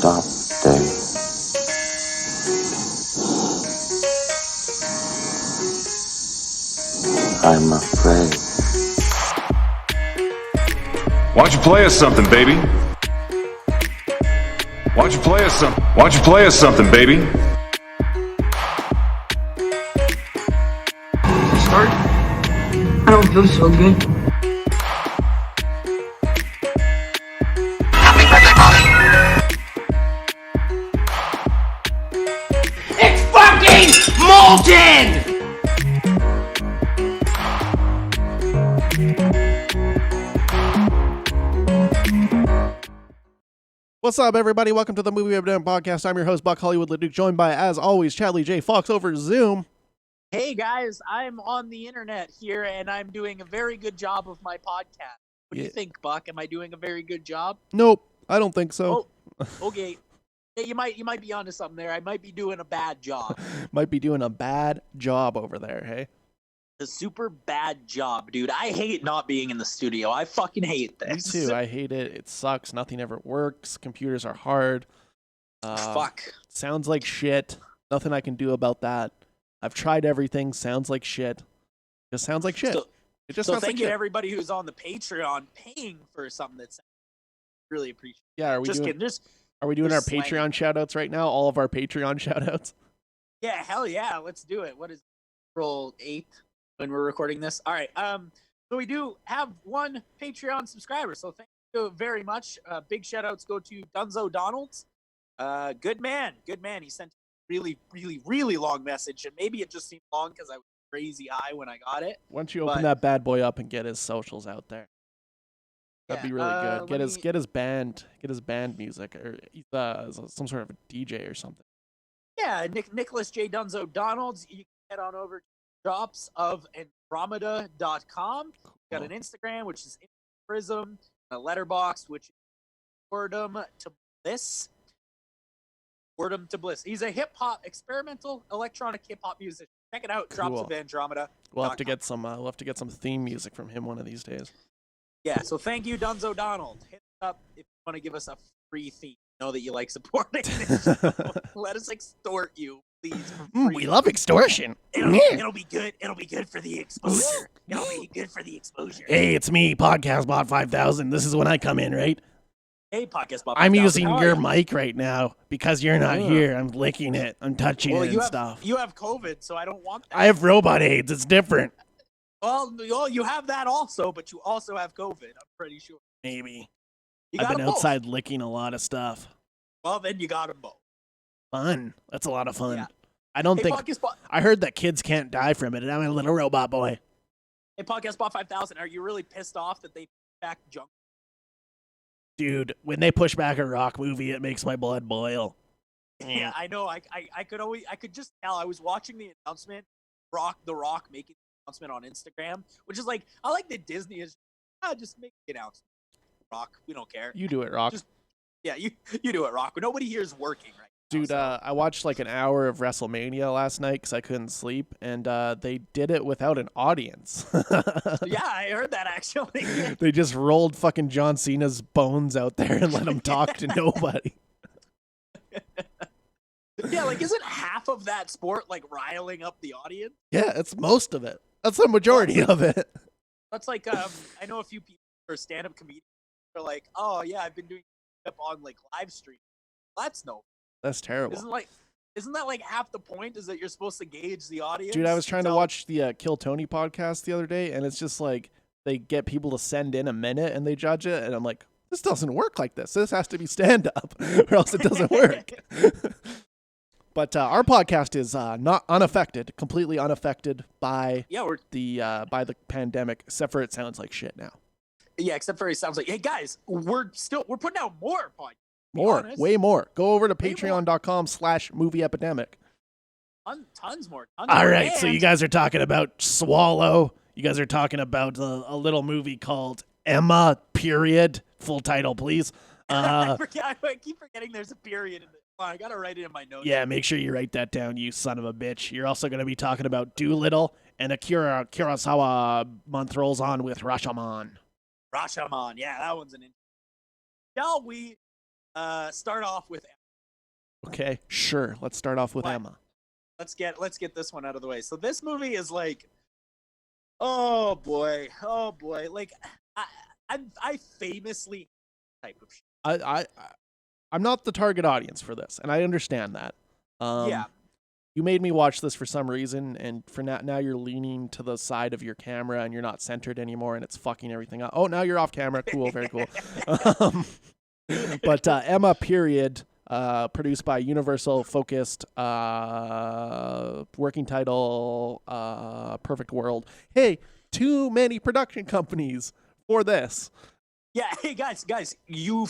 stop, Dave. I'm afraid. Why don't you play us something, baby? Why don't you play us something? Why don't you play us something, baby? Start? I don't feel so good. It's fucking molten! What's up, everybody? Welcome to the Movie Epidemic podcast. I'm your host, Buck Hollywood LeDuc, joined by, as always, Chadley J. Fox over Zoom. Hey guys, I'm on the internet here and I'm doing a very good job of my podcast. What do you think, Buck? Am I doing a very good job? Nope, I don't think so. Oh, okay. Yeah, you might be onto something there. I might be doing a bad job. Might be doing a bad job over there, hey? A super bad job, dude. I hate not being in the studio. I fucking hate this. Me too. I hate it. It sucks. Nothing ever works. Computers are hard. Fuck. Sounds like shit. Nothing I can do about that. I've tried everything. Sounds like shit. Just sounds like shit. So It just thank sounds like you to shit. everybody who's on the Patreon paying for something that's really appreciated. Yeah, are we Just doing, kidding. are we doing our just slanging. Patreon shoutouts right now? All of our Patreon shoutouts? Yeah, hell yeah. Let's do it. What is April 8th when we're recording this? All right. So we do have one Patreon subscriber. So thank you very much. Big shout outs go to Dunzo Donalds. Good man. Good man. He sent a really long message. And maybe it just seemed long because I was crazy high when I got it. Why don't you open that bad boy up and get his socials out there? That'd be really good. Get his band music, or he's some sort of a DJ or something. Yeah, Nicholas J. Dunzo Donalds. You can head on over to dropsofandromeda.com. Got an Instagram, which is Prism, a letterbox, which is Boredom to Bliss. Boredom to Bliss. He's a experimental electronic hip hop musician. Check it out. Cool. Drops of Andromeda. We'll have to get some theme music from him one of these days. Yeah. So thank you, Dunzo Donald. Hit us up if you want to give us a free theme. Know that you like supporting this show. Let us extort you, please. For free. We love extortion. It'll be good. It'll be good for the exposure. It'll be good for the exposure. Hey, it's me, Podcast Bot 5000. This is when I come in, right? Hey, Podcast Bob. I'm 5000, using how are your you? mic right now because you're not here. I'm licking it. I'm touching it and stuff. You have COVID, so I don't want that. I have robot AIDS. It's different. Well, you have that also, but you also have COVID. I'm pretty sure. Maybe. You I've got been them both. outside licking a lot of stuff. Well, then you got them both. Fun. That's a lot of fun. Yeah. I don't Hey, think. Podcast Bob. I heard that kids can't die from it, and I'm a little robot boy. Hey, Podcast Bob 5000. Are you really pissed off that they back junk? Dude, when they push back a rock movie, it makes my blood boil. Yeah, I know. I could just tell. I was watching the announcement. The Rock making the announcement on Instagram, which is like, I like that Disney is just make the announcement. Rock, we don't care. You do it, Rock. Yeah, you do it, Rock. But nobody here is working right now. Dude, so. I watched like an hour of WrestleMania last night because I couldn't sleep, and they did it without an audience. Yeah, I heard that actually. They just rolled fucking John Cena's bones out there and let him talk to nobody. Yeah, like isn't half of that sport like riling up the audience? Yeah, it's most of it. That's the majority of it. That's like I know a few people who are stand-up comedians who are like, oh yeah, I've been doing stand-up on like live stream. That's no. That's terrible. Isn't that like half the point? Is that you're supposed to gauge the audience? Dude, I was trying to watch the Kill Tony podcast the other day, and it's just like they get people to send in a minute and they judge it, and I'm like, this doesn't work like this. This has to be stand-up, or else it doesn't work. But our podcast is not unaffected, completely unaffected by the pandemic, except for it sounds like shit now. Yeah, except for it sounds like, hey guys, we're putting out more podcasts. Way more. Go over to patreon.com/movie epidemic. Tons more. All right, so you guys are talking about Swallow. You guys are talking about a little movie called Emma, period. Full title, please. I keep forgetting there's a period in it. I gotta write it in my notes. Yeah, make sure you write that down, you son of a bitch. You're also going to be talking about Dolittle, and a Kurosawa month rolls on with Rashomon. Rashomon, yeah, that one's an interesting. Shall we start off with Okay, sure. Let's start off with What? Emma. Let's get this one out of the way. So this movie is like, oh boy. Like, I famously type of shit. I'm not the target audience for this, and I understand that. Yeah. You made me watch this for some reason, and for now you're leaning to the side of your camera, and you're not centered anymore, and it's fucking everything up. Oh, now you're off camera. Cool, very cool. But Emma, period, produced by Universal, focused, working title, Perfect World. Hey, too many production companies for this. Yeah, hey guys, you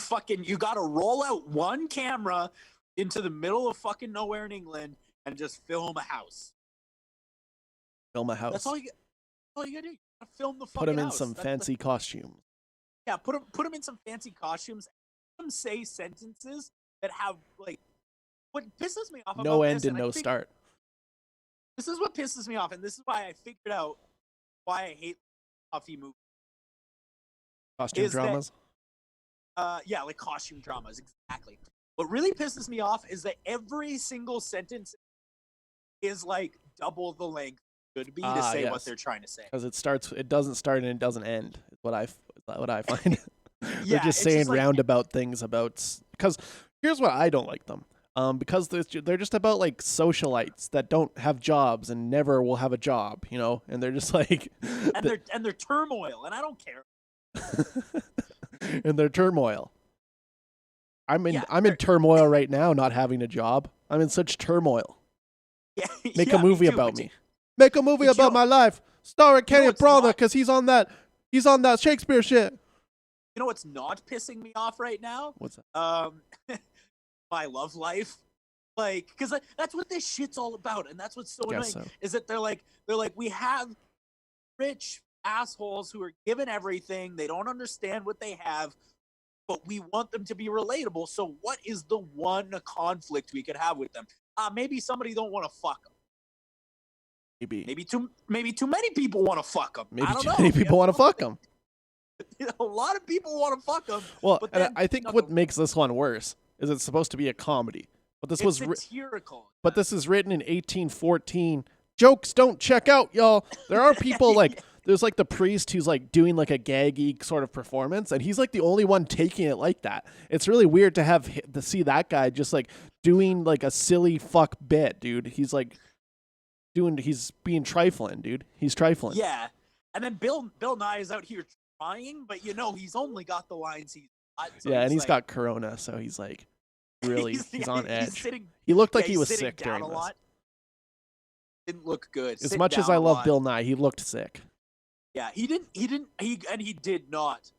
gotta roll out one camera into the middle of fucking nowhere in England and just film a house. Film a house. That's all you gotta do. You gotta film the fucking Put him in house. some fancy costumes. Yeah, put him in some fancy costumes. Have him say sentences that have like, what pisses me off. No about end this, and no start. This is what pisses me off, and this is why I figured out why I hate coffee movies. Costume dramas. Yeah, like costume dramas, exactly. What really pisses me off is that every single sentence is like double the length it should be to say what they're trying to say. Because it doesn't start and it doesn't end. Is what I find. Yeah, They're just saying roundabout things about. Because here's what I don't like them. Because they're just about like socialites that don't have jobs and never will have a job, you know, and they're just like. and they're turmoil, and I don't care. In their turmoil. I'm in turmoil right now, not having a job. I'm in such turmoil. Yeah, Make a movie about me. me. Make a movie about my life. Star Kenneth Branagh because he's on that Shakespeare shit. You know what's not pissing me off right now? What's that? My love life. Like, because that's what this shit's all about, and that's what's so annoying. So. Is that they're like we have rich assholes who are given everything. They don't understand what they have, but we want them to be relatable. So what is the one conflict we could have with them? Maybe somebody don't want to fuck them. Maybe too many people want to fuck them. Maybe I don't too know. many people want to fuck them. A lot of people want to fuck them. Well, but and I think what makes this one worse is it's supposed to be a comedy, but this was satirical. But this is written in 1814. Jokes don't check out, y'all. There are people like there's like the priest who's like doing like a gaggy sort of performance, and he's like the only one taking it like that. It's really weird to see that guy just like doing like a silly fuck bit, dude. He's like he's being trifling, dude. He's trifling. Yeah, and then Bill Nye is out here trying, but you know he's only got the lines he's got. So yeah, and he's like, got corona, so he's like really he's on edge. Sitting, he looked like he was sitting sick down during a this. lot. Didn't look good. As much as I love Bill Nye, he looked sick. Yeah, he did not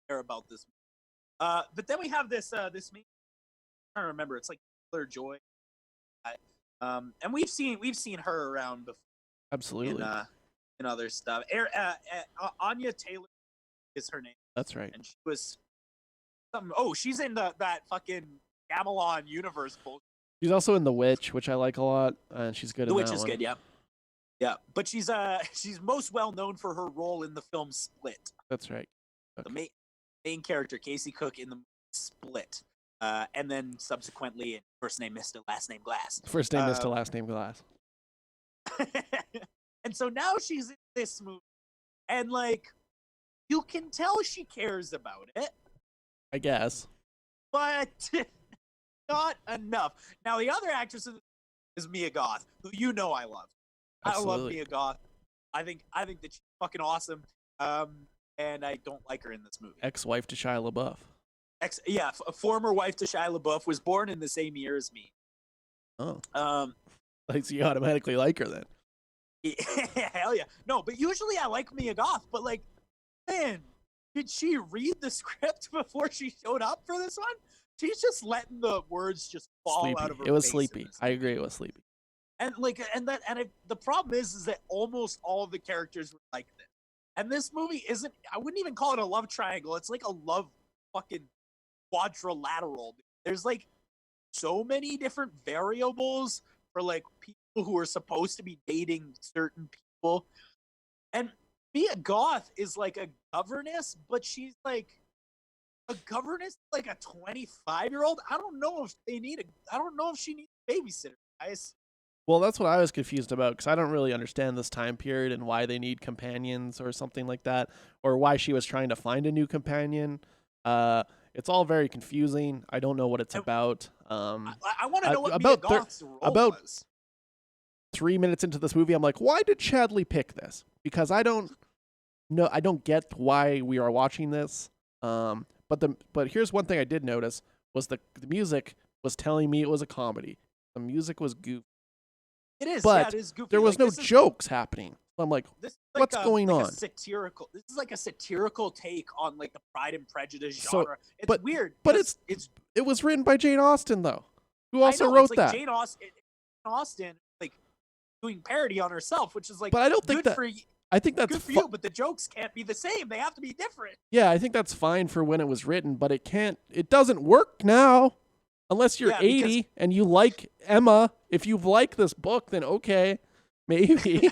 care about this. But then we have this meme. I don't remember. It's like Claire Joy. And we've seen her around before. Absolutely. In other stuff. Anya Taylor is her name. That's right. And she was something. Oh, she's in that fucking Gamelon universe bullshit. She's also in The Witch, which I like a lot, and she's good in that one. The Witch is good, yeah. Yeah, but she's most well known for her role in the film Split. That's right. Okay. The main character, Casey Cook, in the movie Split, and then subsequently, first name Mr. Last name Glass. First name Mr. Last name Glass. And so now she's in this movie, and like you can tell she cares about it, I guess, but not enough. Now the other actress is Mia Goth, who you know I love. Absolutely. I love Mia Goth. I think that she's fucking awesome. And I don't like her in this movie. Ex-wife to Shia LaBeouf. A former wife to Shia LaBeouf, was born in the same year as me. Oh. So you automatically like her then. Hell yeah. No, but usually I like Mia Goth, but like, man, did she read the script before she showed up for this one? She's just letting the words just fall Sleepy. out of her It was face sleepy. I agree, it was sleepy. And the problem is that almost all of the characters were like this. And this movie isn't, I wouldn't even call it a love triangle. It's like a love fucking quadrilateral. There's like so many different variables for like people who are supposed to be dating certain people. And Mia Goth is like a governess, but she's like a governess like a 25-year-old. I don't know if she needs a babysitter, guys. Well, that's what I was confused about because I don't really understand this time period and why they need companions or something like that, or why she was trying to find a new companion. It's all very confusing. I don't know what it's about. I want to know what about Mia Goth's role about was. 3 minutes into this movie, I'm like, why did Chadley pick this? Because I don't get why we are watching this. But here's one thing I did notice was the music was telling me it was a comedy. The music was goofy. It is, but it is goofy. There was no jokes happening. I'm like, what's going on? This is like a satirical take on like the Pride and Prejudice genre. It's weird. But it was written by Jane Austen though, who also wrote that. Jane Austen like doing parody on herself, which is like. But I don't think that. I think that's good for you, but the jokes can't be the same. They have to be different. Yeah, I think that's fine for when it was written, but it doesn't work now. Unless you're 80 and you like Emma. If you like this book, then okay, maybe.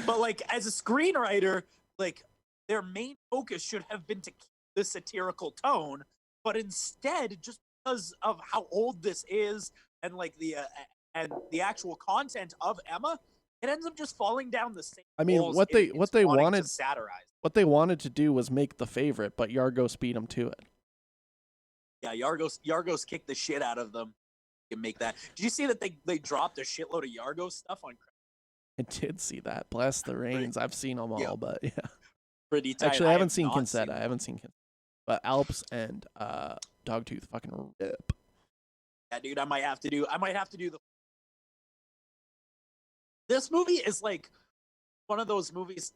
But like as a screenwriter, like their main focus should have been to keep the satirical tone, but instead, just because of how old this is and like the actual content of Emma, it ends up just falling down the same. I mean, what they wanted to satirize. What they wanted to do was make The Favorite, but Yargos beat them to it. Yeah, Yargos kicked the shit out of them. You can make that. Did you see that they dropped a shitload of Yargos stuff on? I did see that. Bless the rains. I've seen them all, but yeah. Pretty tight. Actually, I haven't seen Kinsetta. I haven't seen Kinsetta. But Alps and Dogtooth fucking rip. Yeah, dude, I might have to do the. This movie is like one of those movies.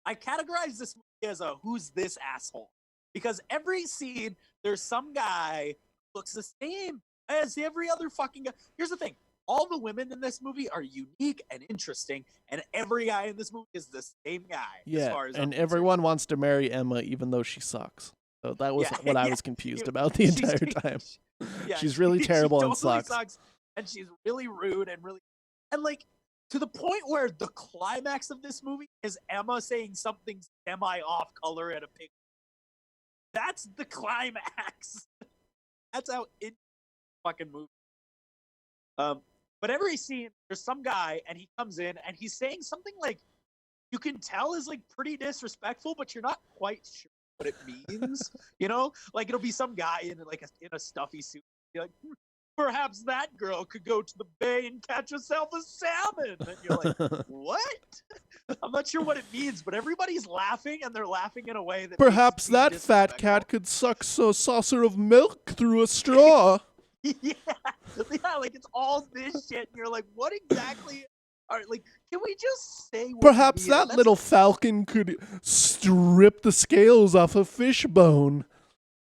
I categorize this movie as a who's this asshole? Because every scene, there's some guy who looks the same as every other fucking guy. Here's the thing. All the women in this movie are unique and interesting, and every guy in this movie is the same guy. Yeah, as far as and everyone wants to marry Emma even though she sucks. So that was what I was confused about the entire time. Yeah, she's really terrible she and totally sucks. And she's really rude and like to the point where the climax of this movie is Emma saying something semi off color at a pig. That's the climax. That's how it fucking movie. But every scene, there's some guy, and he comes in, and he's saying something like, you can tell is like pretty disrespectful, but you're not quite sure what it means. You know, like it'll be some guy in a stuffy suit, be like, perhaps that girl could go to the bay and catch herself a salmon. And you're like, what? I'm not sure what it means, but everybody's laughing, and they're laughing in a way that perhaps that fat cat could suck a saucer of milk through a straw. yeah, like it's all this shit, and you're like, what exactly? All right, like, can we just say? Perhaps that little falcon could strip the scales off a fish bone.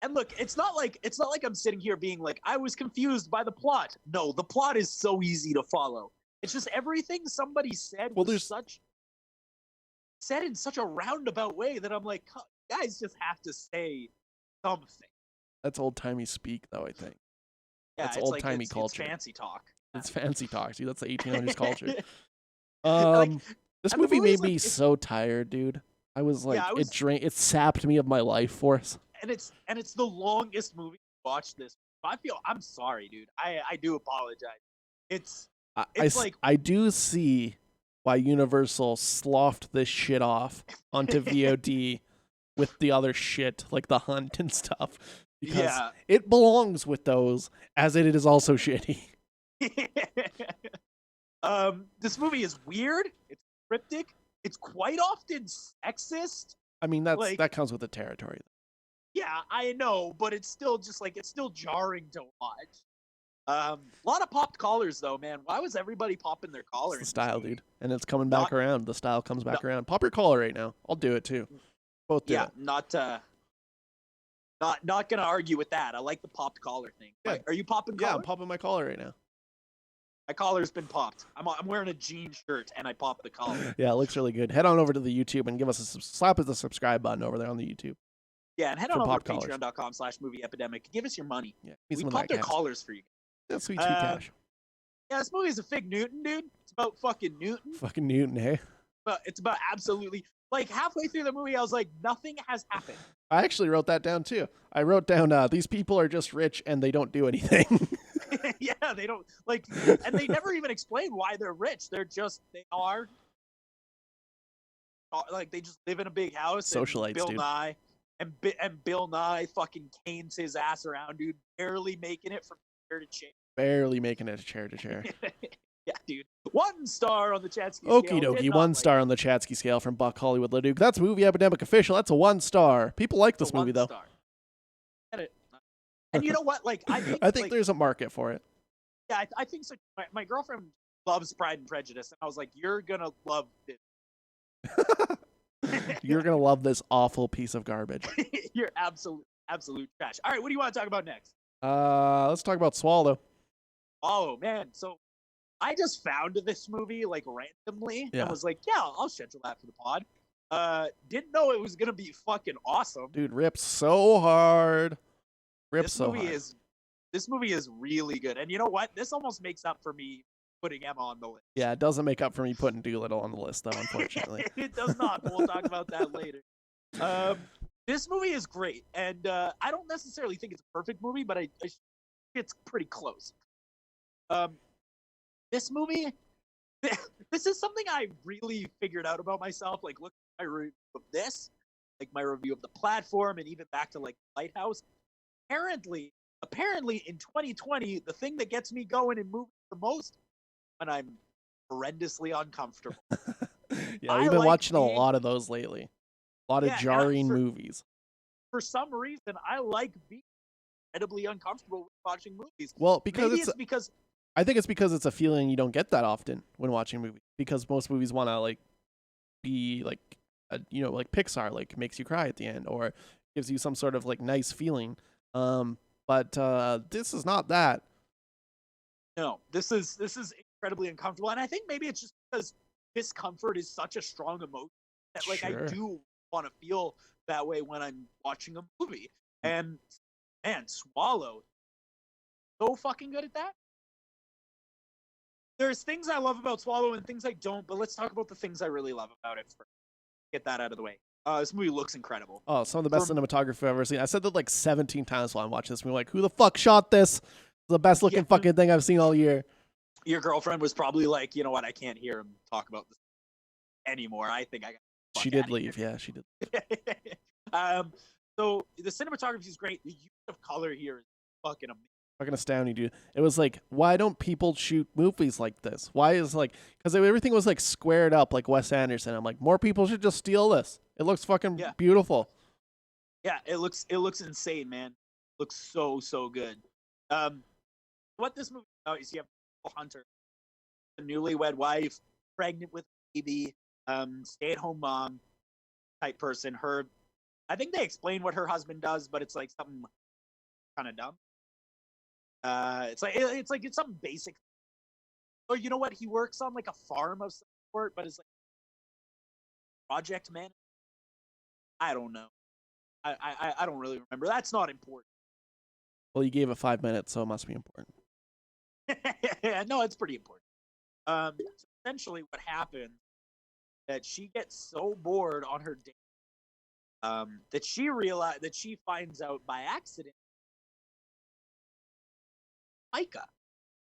And look, it's not like I'm sitting here being like, I was confused by the plot. No, the plot is so easy to follow. It's just everything somebody said said in such a roundabout way that I'm like, you guys just have to say something. That's old-timey speak, though, I think. Yeah, that's old-timey culture. It's fancy talk. It's fancy talk, dude. That's the 1800s culture. This and movie made me like, so tired, dude. I was like, it sapped me of my life force. And it's the longest movie to watch this. I'm sorry, dude. I do apologize. I do see why Universal sloughed this shit off onto VOD with the other shit, like The Hunt and stuff. Because it belongs with those, as it is also shitty. This movie is weird. It's cryptic. It's quite often sexist. I mean, that comes with the territory. Yeah, I know, but it's still just like it's still jarring to watch. A lot of popped collars, though, man. Why was everybody popping their collar? It's the style, dude, and it's coming back around. The style comes back around. Pop your collar right now. I'll do it too. Both do it. Not gonna argue with that. I like the popped collar thing. Yeah. Are you popping collar? Yeah, I'm popping my collar right now. My collar's been popped. I'm wearing a jean shirt and I popped the collar. Yeah, it looks really good. Head on over to the YouTube and give us slap the subscribe button over there on the YouTube. Yeah, and head on over to patreon.com/movie epidemic. Give us your money. Yeah, we popped their collars for you. That's sweet cash. Yeah, this movie is a fig Newton, dude. It's about fucking Newton. Fucking Newton, hey? But it's about absolutely like halfway through the movie, I was like, nothing has happened. I actually wrote that down too. I wrote down these people are just rich and they don't do anything. Yeah, they don't like, and they never even explain why they're rich. They are like they just live in a big house. Socialites, Bill dude. Nye and Bill Nye fucking canes his ass around, dude, barely making it from chair to chair. Barely making it chair to chair. Yeah, dude. 1 star on the Chatsky Okie scale. dokie, Did not 1 like star on the Chatsky scale from Buck Hollywood Leduc. That's movie Epidemic official. That's a 1 star. People like this the 1 movie though. star. Get it. And you know what? Like I think, like, there's a market for it. yeah, I think so. My girlfriend loves Pride and Prejudice, and I was like, "You're gonna love this. You're gonna love this awful piece of garbage. You're absolute trash." All right, what do you want to talk about next? Let's talk about Swallow. Oh man, so I just found this movie like randomly Yeah. and was like, "Yeah, I'll schedule that for the pod." Didn't know it was gonna be fucking awesome. Dude, rips so hard. This movie is really good, and you know what? This almost makes up for me putting Emma on the list. Yeah, it doesn't make up for me putting Dolittle on the list, though, unfortunately. It does not, but we'll talk about that later. This movie is great, and I don't necessarily think it's a perfect movie, but it's pretty close. This movie, this is something I really figured out about myself. Like, look at my review of this, like my review of The Platform, and even back to like Lighthouse. Apparently, in 2020, the thing that gets me going in movies the most when I'm horrendously uncomfortable. Yeah, I we've been like watching being- a lot of those lately. A lot of Yeah, and jarring movies. For some reason, I like being incredibly uncomfortable with watching movies. Well, because Maybe it's because I think it's because it's a feeling you don't get that often when watching movies. Because most movies want to like be like, like Pixar, like makes you cry at the end or gives you some sort of like nice feeling. But this is not that. no, this is incredibly uncomfortable, and I think maybe it's just because discomfort is such a strong emotion that like Sure. I do want to feel that way when I'm watching a movie. And man, Swallow, so fucking good at that. There's things I love about Swallow and things I don't, but let's talk about the things I really love about it first. Get that out of the way. This movie looks incredible. Oh, some of the best cinematography I've ever seen. I said that like 17 times while I'm watching this movie. Like, who the fuck shot this? It's the best looking Yeah. fucking thing I've seen all year. Your girlfriend was probably like, you know what, I can't hear him talk about this anymore. I think I got the She fuck did outta leave. here. Yeah, she did. So the cinematography is great. The use of color here is fucking amazing. Fucking astounding, dude. It was like, why don't people shoot movies like this? Why is like, because everything was like squared up like Wes Anderson. I'm like, more people should just steal this. It looks fucking Yeah. beautiful. Yeah, it looks insane, man. It looks so good. What this movie is about is you have Hunter, a newlywed wife, pregnant with a baby, stay-at-home mom type person. I think they explain what her husband does, but it's like something kind of dumb. It's something basic. Or you know what? He works on like a farm of some sort, but it's like project man. I don't know. I don't really remember. That's not important. Well, you gave it 5 minutes, so it must be important. No, it's pretty important. So essentially, what happened that she gets so bored on her date that she finds out by accident pica.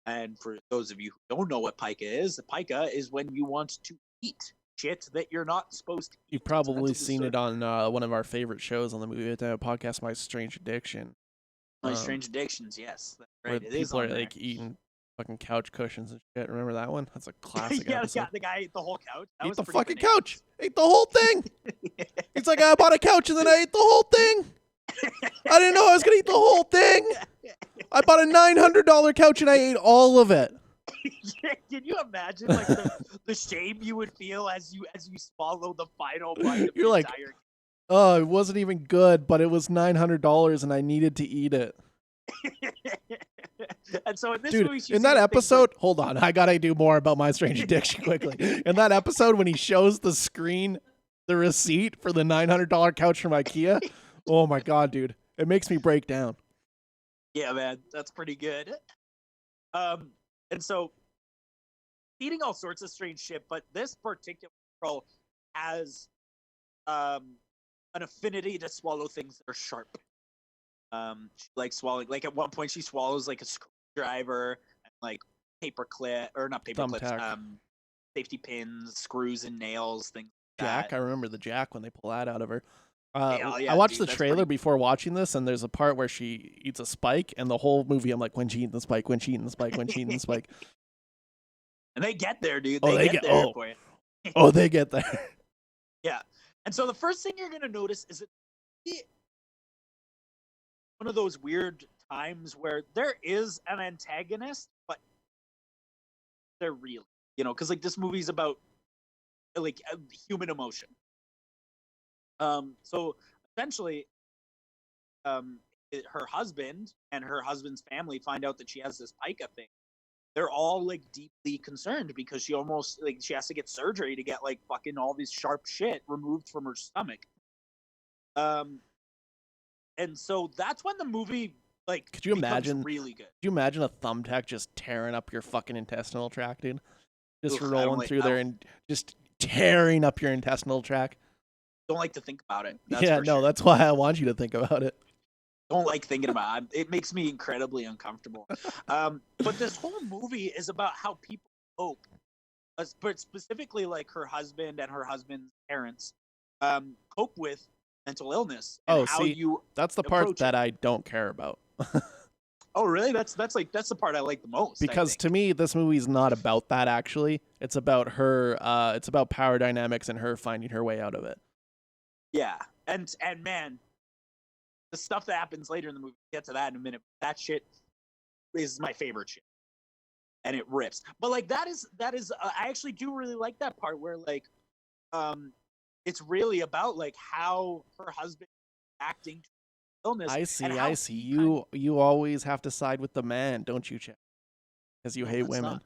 And for those of you who don't know what pica is when you want to eat shit that you're not supposed to eat. You've probably That's seen it on one of our favorite shows on the movie podcast, My Strange Addiction. My Strange Addictions, yes. That's Where right. It is people on are there. like eating fucking couch cushions and shit. Remember that one? That's a classic Yeah, episode. the guy ate the whole couch. That Ate was the pretty fucking bananas. couch. Ate the whole thing. He's like, I bought a couch and then I ate the whole thing. I didn't know I was gonna eat the whole thing. I bought a $900 couch and I ate all of it. Can you imagine like the shame you would feel as you swallow the final bite of You're the like, entire oh, it wasn't even good, but it was $900 and I needed to eat it. And so in this Dude, movie, she's in that eating things episode, hold on, I gotta do more about My Strange Addiction quickly. In that episode, when he shows the screen, the receipt for the $900 couch from IKEA, oh my god, dude, it makes me break down. yeah, man, that's pretty good. And so eating all sorts of strange shit, but this particular girl has an affinity to swallow things that are sharp. She likes swallowing. Like at one point, she swallows like a screwdriver and like paper clip or not paper clips. Thumbtack. Safety pins, screws, and nails. Things like Jack, that. I remember the Jack when they pull that out of her. Yeah, I watched dude, the that's trailer pretty- before watching this, and there's a part where she eats a spike, and the whole movie I'm like, when she eating the spike, when she eating the spike, when she eating the spike. And they get there, dude. Oh, They they get get- there oh. for you. Oh, they get there. Yeah. And so the first thing you're gonna notice is that one of those weird times where there is an antagonist, but they're real, because like this movie's about like human emotion. So essentially, her husband and her husband's family find out that she has this pica thing. They're all like deeply concerned because she almost like she has to get surgery to get like fucking all this sharp shit removed from her stomach. And so that's when the movie like Could you becomes imagine? really good. Could you imagine a thumbtack just tearing up your fucking intestinal tract, dude? Just Oof, I don't rolling like- through I there don't- and just tearing up your intestinal tract. Don't like to think about it. That's Yeah, for no, sure. that's why I want you to think about it. Don't like thinking about it. It makes me incredibly uncomfortable. But this whole movie is about how people cope, but specifically like her husband and her husband's parents cope with mental illness. And Oh, how see, you. That's the part approach that it. I don't care about. Oh, really? That's the part I like the most. I Because think. to me, this movie's not about that. Actually, it's about her. It's about power dynamics and her finding her way out of it. Yeah, and man, the stuff that happens later in the movie. We'll get to that in a minute. That shit is my favorite shit, and it rips. But like that is I actually do really like that part where like, it's really about like how her husband is acting to illness. I see. and how I see. he kind You always have to side with the man, don't you, Chad? Because you No, hate that's women.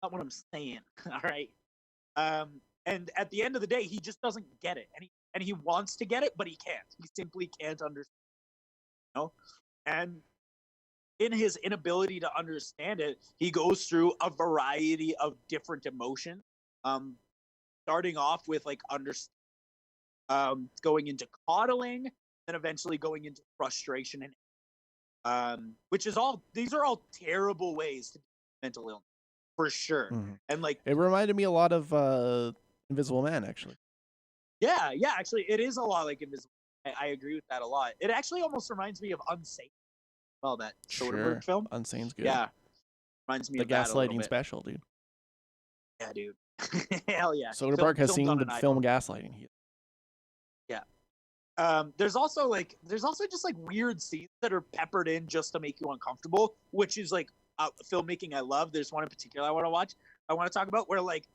not what I'm saying. All right. And at the end of the day, he just doesn't get it, and he wants to get it, but he can't. He simply can't understand. And in his inability to understand it, he goes through a variety of different emotions. Starting off with like going into coddling, then eventually going into frustration and these are all terrible ways to mental illness for sure. Mhm. And like It reminded me a lot of Invisible Man, actually. yeah, actually it is a lot like Invisible. I agree with that a lot. It actually almost reminds me of Unsane. Well, that Soderbergh film. Unsane's good. Yeah. Reminds me The of that a little gaslighting bit. special, dude. Yeah, dude. Hell yeah. Soderbergh has Filmed seen on the an film iPhone. Gaslighting. There's also just like weird scenes that are peppered in just to make you uncomfortable, which is like filmmaking I love. There's one in particular I want to talk about where like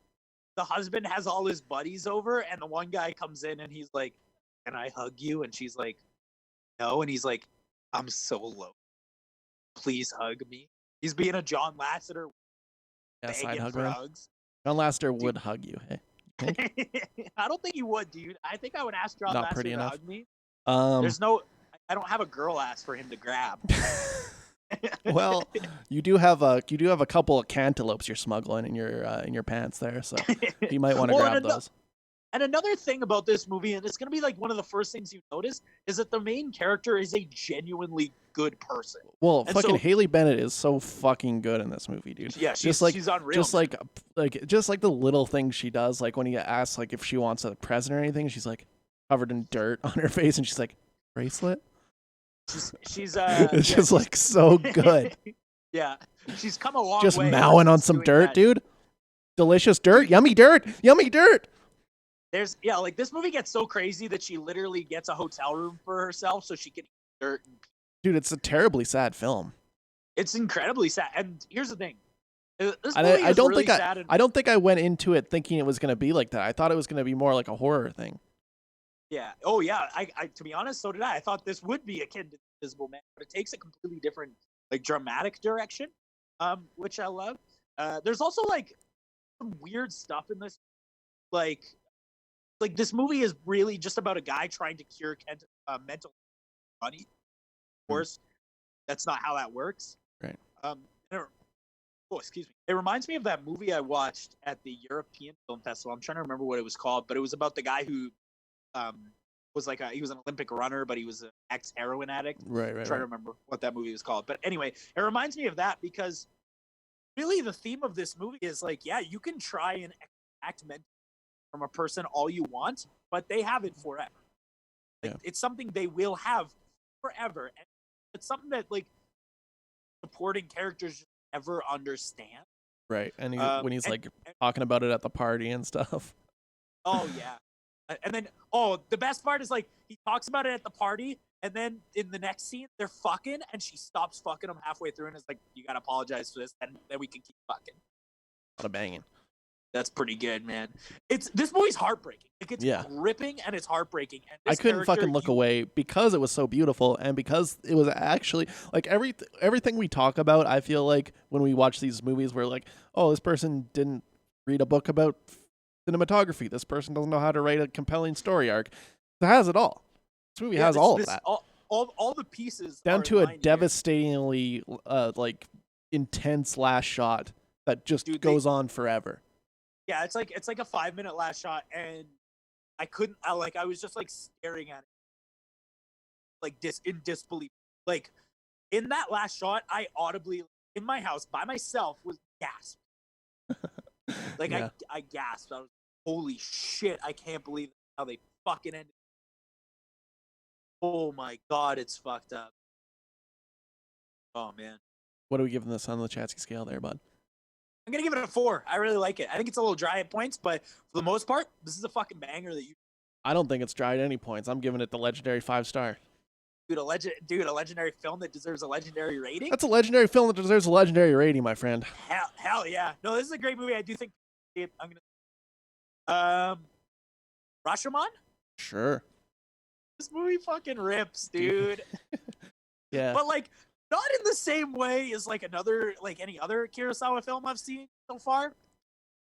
the husband has all his buddies over and the one guy comes in and he's like, "Can I hug you?" And she's like, "No," and he's like, "I'm so low. Please hug me." He's being a John Lasseter, Yes, I'd begging hug for man. hugs. John Lasseter would hug you. Hey, I don't think he would, dude. I think I would ask John Not Lasseter pretty to enough. hug me. um, I don't have a girl ass for him to grab. well, you do have a couple of cantaloupes you're smuggling in your pants there, so you might want to Well, grab and those. And another thing about this movie, and it's going to be like one of the first things you notice, is that the main character is a genuinely good person. Well, and fucking so- Haley Bennett is so fucking good in this movie, dude. Yeah, Just like she's unreal. just like the little things she does, like when he asks like if she wants a present or anything, she's like covered in dirt on her face, and she's like, bracelet. she's It's just like so good. yeah, she's come a long Just way. mowing on since some doing dirt, that. dude. Delicious dirt, yummy dirt, yummy dirt. Like this movie gets so crazy that she literally gets a hotel room for herself so she can eat dirt. Dude, it's a terribly sad film. It's incredibly sad. And here's the thing. This And movie I is don't really think sad and- I don't think I went into it thinking it was gonna be like that. I thought it was gonna be more like a horror thing. Yeah. Oh, yeah. I to be honest, so did I. I thought this would be akin to Invisible Man, but it takes a completely different, like, dramatic direction, which I love. There's also like some weird stuff in this, like this movie is really just about a guy trying to cure mental money. Of course, that's not how that works. Right. Excuse me. It reminds me of that movie I watched at the European Film Festival. I'm trying to remember what it was called, but it was about the guy who was like he was an Olympic runner, but he was an ex-heroin addict. Right. I'm trying to remember what that movie was called. But anyway, it reminds me of that because really the theme of this movie is like, yeah, you can try and act mentally from a person all you want, but they have it forever. Like, it's something they will have forever. And it's something that like supporting characters just never understand. Right. And when he's talking about it at the party and stuff. Oh yeah. And then, the best part is like he talks about it at the party, and then in the next scene they're fucking, and she stops fucking him halfway through, and is like, "You gotta apologize for this, and then we can keep fucking." A lot of banging. That's pretty good, man. This movie's heartbreaking. Like it's gripping and it's heartbreaking. And I couldn't fucking look away because it was so beautiful, and because it was actually like everything we talk about. I feel like when we watch these movies, we're like, "Oh, this person didn't read a book about cinematography. This person doesn't know how to write a compelling story arc." It has it all. This movie has all of that. All the pieces down to a here. devastatingly like intense last shot that just goes on forever. Yeah, it's like a 5-minute last shot, and I was just like staring at it, like in disbelief. Like in that last shot, I audibly in my house by myself was gasped. Like I gasped. I was holy shit! I can't believe how they fucking ended. Oh my god, it's fucked up. Oh man. What are we giving this on the Chatsky scale there, bud? I'm gonna give it a 4. I really like it. I think it's a little dry at points, but for the most part, this is a fucking banger that you. I don't think it's dry at any points. I'm giving it the legendary 5-star. Dude, a legendary film that deserves a legendary rating. That's a legendary film that deserves a legendary rating, my friend. Hell yeah! No, this is a great movie. I do think I'm gonna. Rashomon. Sure. This movie fucking rips, dude. Yeah. But like. Not in the same way as like any other Kurosawa film I've seen so far.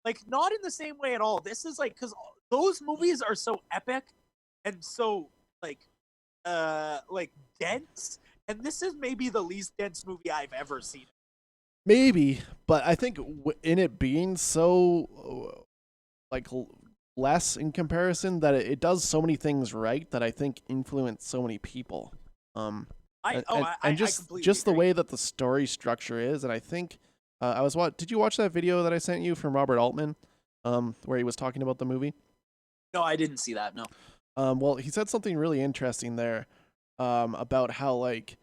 Like not in the same way at all. This is like because those movies are so epic and so like dense, and this is maybe the least dense movie I've ever seen. Maybe, but I think in it being so like less in comparison that it does so many things right that I think influence so many people. Just the way that the story structure is, and I think did you watch that video that I sent you from Robert Altman, where he was talking about the movie? No, I didn't see that. No. Well, he said something really interesting there, about how like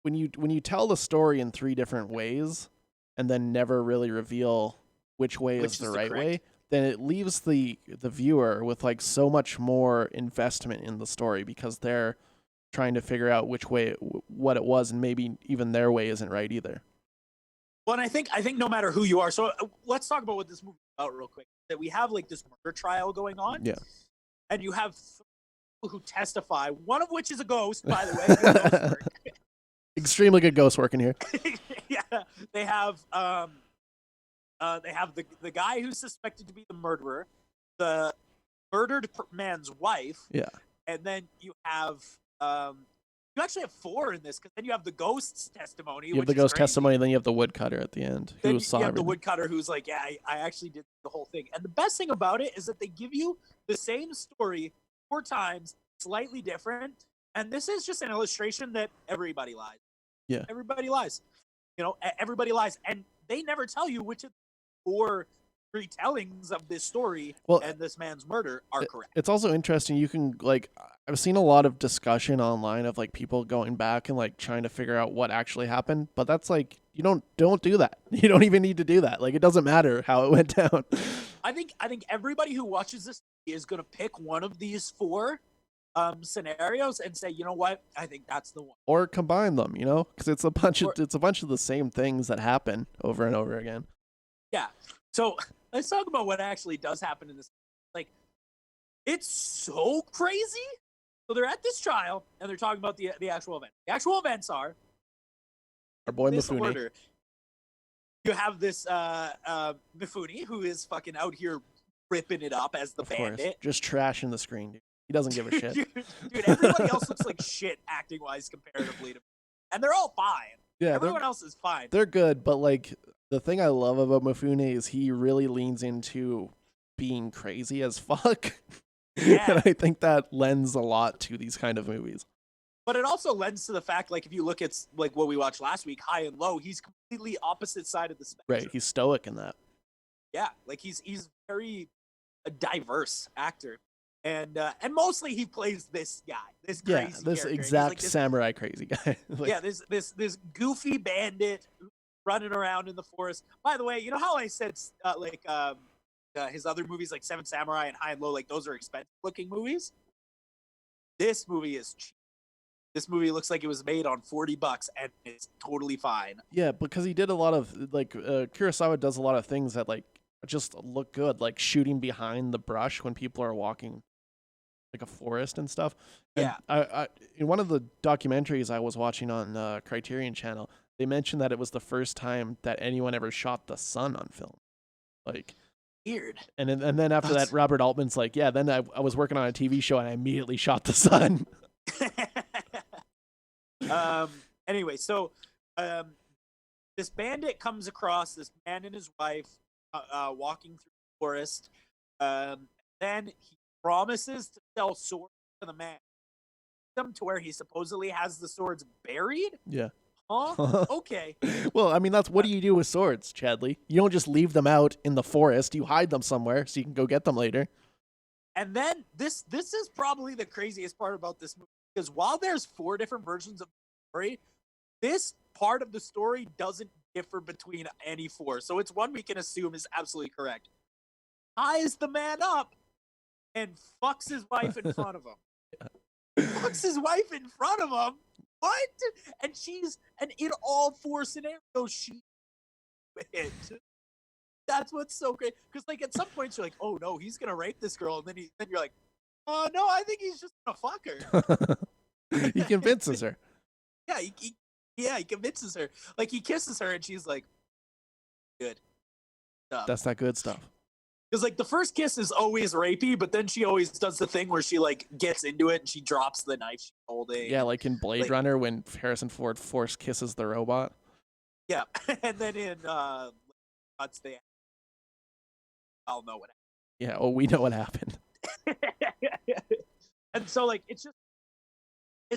when you tell the story in 3 different ways, and then never really reveal which way is the right way, then it leaves the viewer with like so much more investment in the story because they're trying to figure out which way what it was, and maybe even their way isn't right either. Well, and I think no matter who you are, so let's talk about what this movie is about real quick. That we have like this murder trial going on, and you have people who testify. One of which is a ghost, by the way. Extremely good ghost work in here. Yeah, they have the guy who's suspected to be the murderer, the murdered man's wife, and then you have. You actually have 4 in this because then you have the ghost's testimony. You have the ghost testimony, and then you have the woodcutter at the end. Then you have the woodcutter who's like, yeah, I actually did the whole thing. And the best thing about it is that they give you the same story 4 times, slightly different. And this is just an illustration that everybody lies. Yeah. Everybody lies. You know, everybody lies. And they never tell you which of the 4 retellings of this story and this man's murder are correct. It's also interesting. You can like, I've seen a lot of discussion online of like people going back and like trying to figure out what actually happened, but that's like, you don't do that. You don't even need to do that. Like, it doesn't matter how it went down. I think everybody who watches this is going to pick one of these 4 scenarios and say, you know what, I think that's the one, or combine them, you know, because it's a bunch of the same things that happen over and over again. Yeah. So let's talk about what actually does happen in this. Like, it's so crazy. So they're at this trial, and they're talking about the actual event. The actual events are our boy Mifune. You have this Mifune who is fucking out here ripping it up as the bandit. Just trashing the screen, dude. He doesn't give a shit. Dude, everybody else looks like shit acting-wise comparatively to me. And they're all fine. Yeah, everyone else is fine. They're good, but like the thing I love about Mifune is he really leans into being crazy as fuck. Yeah. And I think that lends a lot to these kind of movies. But it also lends to the fact, like, if you look at like what we watched last week, High and Low, he's completely opposite side of the spectrum. Right, he's stoic in that. Yeah, like he's very a diverse actor, and mostly he plays this guy, this crazy this character. exact Like this, samurai crazy guy. Like, yeah, this goofy bandit running around in the forest. By the way, you know how I said his other movies like Seven Samurai and High and Low, like those are expensive looking movies. This movie is cheap. This movie looks like it was made on $40 and it's totally fine. yeah, because he did a lot of like Kurosawa does a lot of things that like just look good, like shooting behind the brush when people are walking like a forest and stuff. And Yeah. I in one of the documentaries I was watching on Criterion Channel, they mentioned that it was the first time that anyone ever shot the sun on film. Like Weird. and then after that, Robert Altman's like, yeah, then I was working on a TV show and I immediately shot the sun. Anyway, so this bandit comes across this man and his wife walking through the forest. Then he promises to sell swords to the man, them to where he supposedly has the swords buried. Yeah. Huh? Okay. Well, I mean, that's what do you do with swords, Chadley? You don't just leave them out in the forest. You hide them somewhere so you can go get them later. And then this is probably the craziest part about this movie, because while there's 4 different versions of the story, this part of the story doesn't differ between any 4. So it's one we can assume is absolutely correct. Ties the man up and fucks his wife in front of him. Fucks his wife in front of him? What? And in all 4 scenarios, she it. That's what's so great. Because like at some point you're like, oh no, he's gonna rape this girl, and then you're like, oh no, I think he's just gonna fuck her. He convinces her. Yeah, he convinces her. Like he kisses her, and she's like, good. That's not good stuff. Because like the first kiss is always rapey, but then she always does the thing where she like gets into it and she drops the knife she's holding. Yeah, like in Blade Runner when Harrison Ford force kisses the robot. Yeah, and then in Cuts they, I'll know what happened. Yeah, oh, we know what happened. And so like it's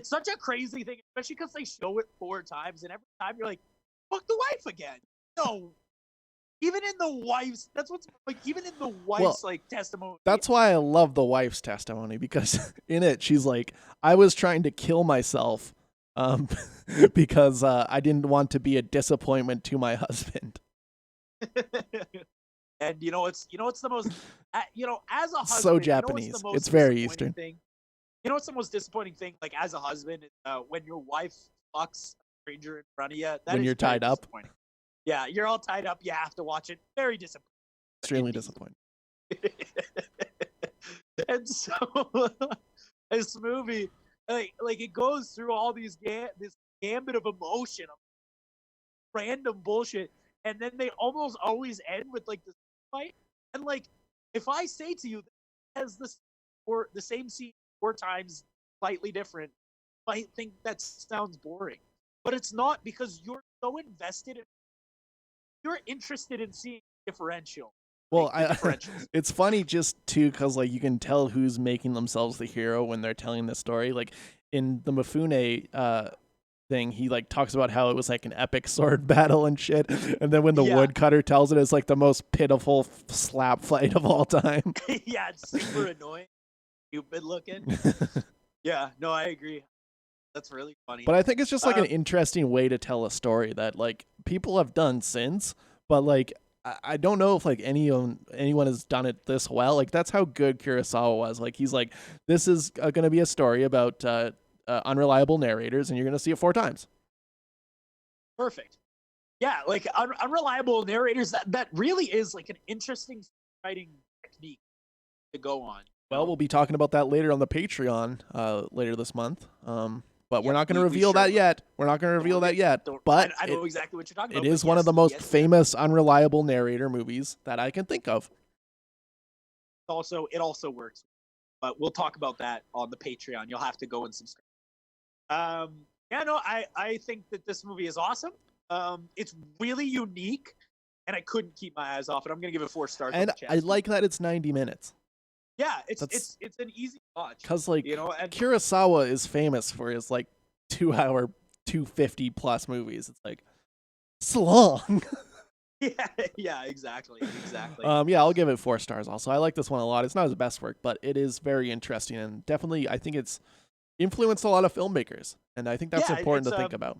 such a crazy thing, especially because they show it 4 times, and every time you're like, fuck the wife again. No. Even in the wife's, that's what's like. Even in the wife's like testimony. That's why I love the wife's testimony, because in it she's like, I was trying to kill myself, because I didn't want to be a disappointment to my husband. And you know it's the most, as a husband, So Japanese. You know, the most it's very disappointing Eastern. thing? You know what's the most disappointing thing? Like as a husband, when your wife fucks a stranger in front of you. That When is you're very tied up. disappointing. Yeah, you're all tied up. You have to watch it. Very disappointing. Extremely disappointing. And so this movie, like it goes through all this gambit of emotion, of random bullshit, and then they almost always end with like this fight. And like, if I say to you, as this or the same scene 4 times, slightly different, I think that sounds boring. But it's not, because you're so invested in. You're interested in seeing differential. Well, differentials. It's funny just too, because like you can tell who's making themselves the hero when they're telling the story. Like in the Mifune thing, he like talks about how it was like an epic sword battle and shit, and then when the woodcutter tells it, it's like the most pitiful slap fight of all time. Yeah, it's super annoying, stupid looking. Yeah, no, I agree. That's really funny. But I think it's just like an interesting way to tell a story that like people have done since, but like I don't know if like anyone has done it this well. Like that's how good Kurosawa was. Like he's like, this is going to be a story about unreliable narrators, and you're going to see it 4 times. Perfect. Yeah, like unreliable narrators. That really is like an interesting writing technique to go on. Well, we'll be talking about that later on the Patreon later this month. But we're not going to reveal that yet. We're not going to reveal that yet. But I know exactly what you're talking about. It is one of the most famous unreliable narrator movies that I can think of. It also works. But we'll talk about that on the Patreon. You'll have to go and subscribe. I think that this movie is awesome. It's really unique. and I couldn't keep my eyes off it. I'm gonna give it 4 stars. And on the chest. I like that it's 90 minutes. Yeah, it's an easy watch. Because, like, you know, and Kurosawa is famous for his, like, 2-hour, 250 plus movies. It's like, it's long. yeah, exactly. Yeah, I'll give it 4 stars also. I like this one a lot. It's not his best work, but it is very interesting, and definitely I think it's influenced a lot of filmmakers, and I think that's important to think about.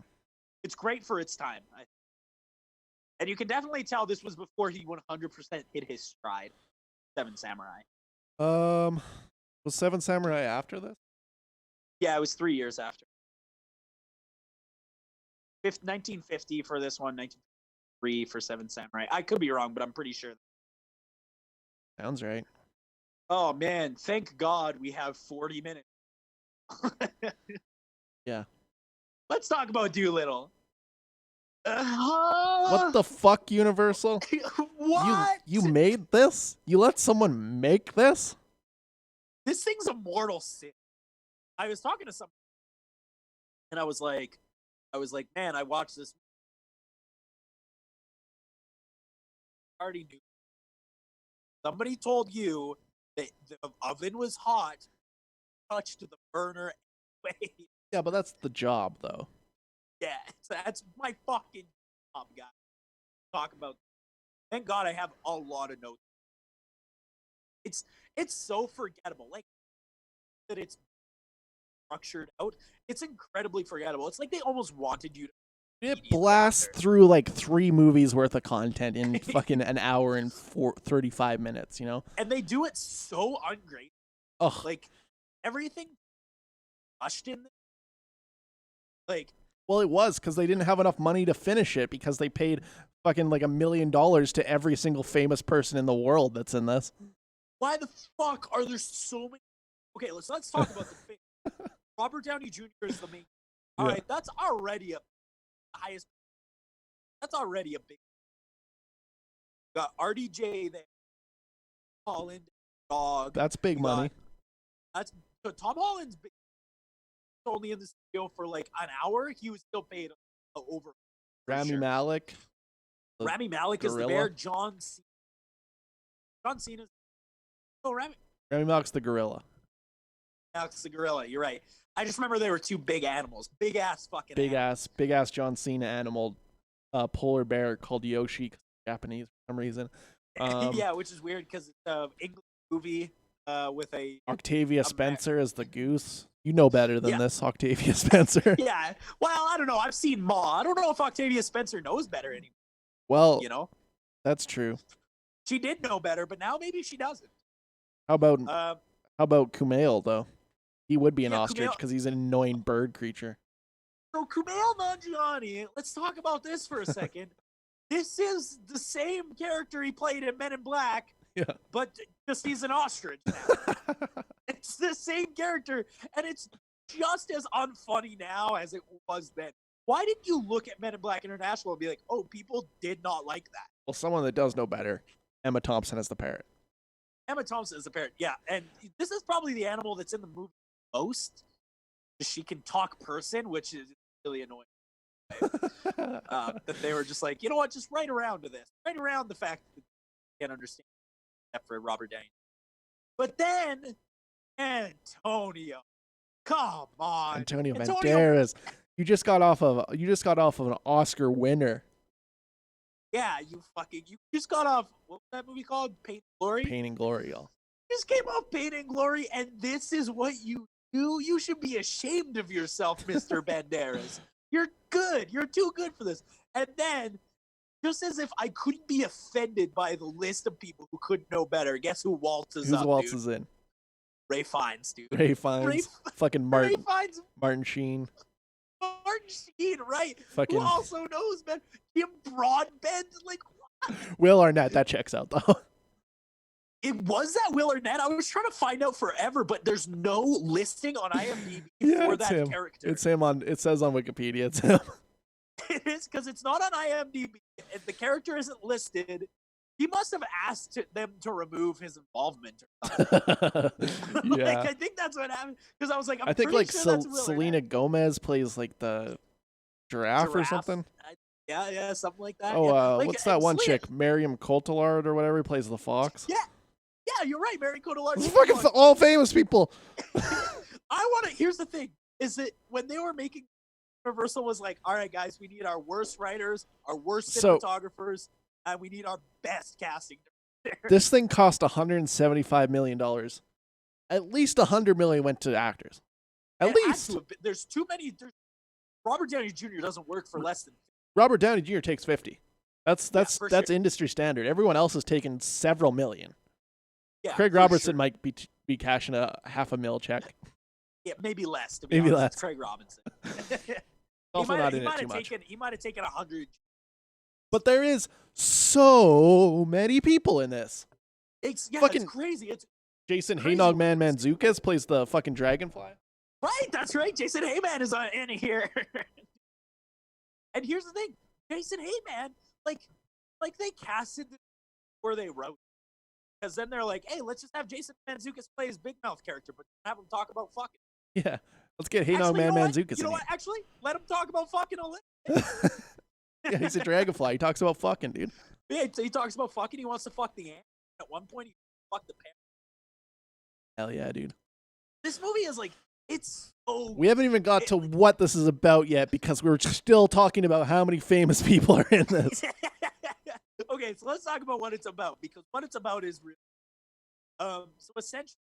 It's great for its time. And you can definitely tell this was before he 100% hit his stride. Seven Samurai. Was Seven Samurai after this? Yeah, it was 3 years after. 1950 for this one, 1953 for Seven Samurai. I could be wrong, but I'm pretty sure. Sounds right. Oh man, thank God we have 40 minutes. Yeah. Let's talk about Dolittle. What the fuck, Universal? What? You made this? You let someone make this? This thing's a mortal sin. I was talking to someone, and I was like, man, I watched this. I already knew. Somebody told you that the oven was hot, touched the burner anyway. Yeah, but that's the job, though. Yeah, that's my fucking job, guy. Talk about. Thank God I have a lot of notes. It's so forgettable. Like that, it's structured out. It's incredibly forgettable. It's like they almost wanted you to. It blasts through like 3 movies worth of content in fucking an hour and 35 minutes, you know? And they do it so ungrateful. Ugh. Like everything rushed in. Like, well, it was because they didn't have enough money to finish it because they paid fucking like $1 million to every single famous person in the world that's in this. Why the fuck are there so many? Okay, let's talk about the thing. Robert Downey Jr. is the main. All right, that's already highest. That's already a big. Got RDJ there. Holland, dog. That's big money. That's so Tom Holland's big. Only in the studio for like an hour. He was still paid over. Rami Malek. Rami Malek is the bear. John Cena's. Oh, Rami Malek's the gorilla. Malik's the gorilla. You're right. I just remember they were 2 big animals. Big ass fucking big ass John Cena animal polar bear called Yoshi, Japanese for some reason. Yeah, which is weird because it's an English movie with a Octavia Spencer as the goose. You know better than this, Octavia Spencer. Yeah. Well, I don't know. I've seen Ma. I don't know if Octavia Spencer knows better anymore. Well, you know, that's true. She did know better, but now maybe she doesn't. How about Kumail though? He would be an ostrich because he's an annoying bird creature. So Kumail Nanjiani, let's talk about this for a second. This is the same character he played in Men in Black, but just he's an ostrich now. It's the same character, and it's just as unfunny now as it was then. Why didn't you look at Men in Black International and be like, oh, people did not like that? Well, someone that does know better, Emma Thompson as the parrot. Emma Thompson is the parrot, yeah. And this is probably the animal that's in the movie most. She can talk person, which is really annoying. That they were just like, you know what, just write around to this. Write around the fact that you can't understand except for Robert Downey. But then, Antonio. Come on. Antonio Banderas. You just got off of an Oscar winner. Yeah, you just got off, what was that movie called? Pain and Glory? Pain and Glory, y'all. You just came off Pain and Glory, and this is what you do? You should be ashamed of yourself, Mr. Banderas. You're good. You're too good for this. And then, just as if I couldn't be offended by the list of people who couldn't know better, guess who waltzes up, waltzes in? Ray Fiennes, dude. Ray Fiennes. Fucking Martin. Ray Fiennes. Martin Sheen. Martin Sheen, right. Fucking... Who also knows, man? Jim Broadbent, like, what? Will Arnett, that checks out, though. It was that Will Arnett? I was trying to find out forever, but there's no listing on IMDb for that him. character. It's him it says on Wikipedia, it's him. It is, because it's not on IMDb. The character isn't listed. He must have asked them to remove his involvement or something. Yeah. I think that's what happened. Because I was like, I think pretty sure that's Will Selena Arnett. Gomez plays like the giraffe or something. Yeah, something like that. Oh, yeah. Like, what's that one Selena- chick? Miriam Cotillard or whatever, who plays the fox. Yeah, you're right, Mary Cotillard. It's fucking all famous people. Here's the thing: is that when they were making Universal was like, all right, guys, we need our worst writers, our worst So- cinematographers, and we need our best casting. This thing cost $175 million. At least $100 million went to actors. At It had least. to have been- there's too many. Robert Downey Jr. doesn't work for less than. Robert Downey Jr. takes 50. That's for that's sure. industry standard. Everyone else has taken several million. Yeah, Craig for Robertson sure. might be cashing a $500,000 check. Yeah, maybe less. To be Maybe honest. less. It's Craig Robinson. Also not in it too much. He might have taken 100. But there is so many people in this. It's Fucking- crazy. It's Jason Crazy. Haynog Man Manzukis plays the fucking dragonfly. right. That's right. Jason Heyman is in here. And here's the thing: Jason Heyman, like they casted where they wrote, because then they're like, hey, let's just have Jason Mantzoukas play his big mouth character, but have him talk about fucking. Yeah. Let's get Haynog Actually, Man you know what? Manzukis You know in what? Actually, let him talk about fucking a little. here. Yeah, he's a dragonfly. He talks about fucking, dude. Yeah, he talks about fucking. He wants to fuck the ant. At one point, he fucked the parent. Hell yeah, dude. This movie is like, it's so. We haven't even got to what this is about yet because we're still talking about how many famous people are in this. Okay, so let's talk about what it's about, because what it's about is real. So essentially,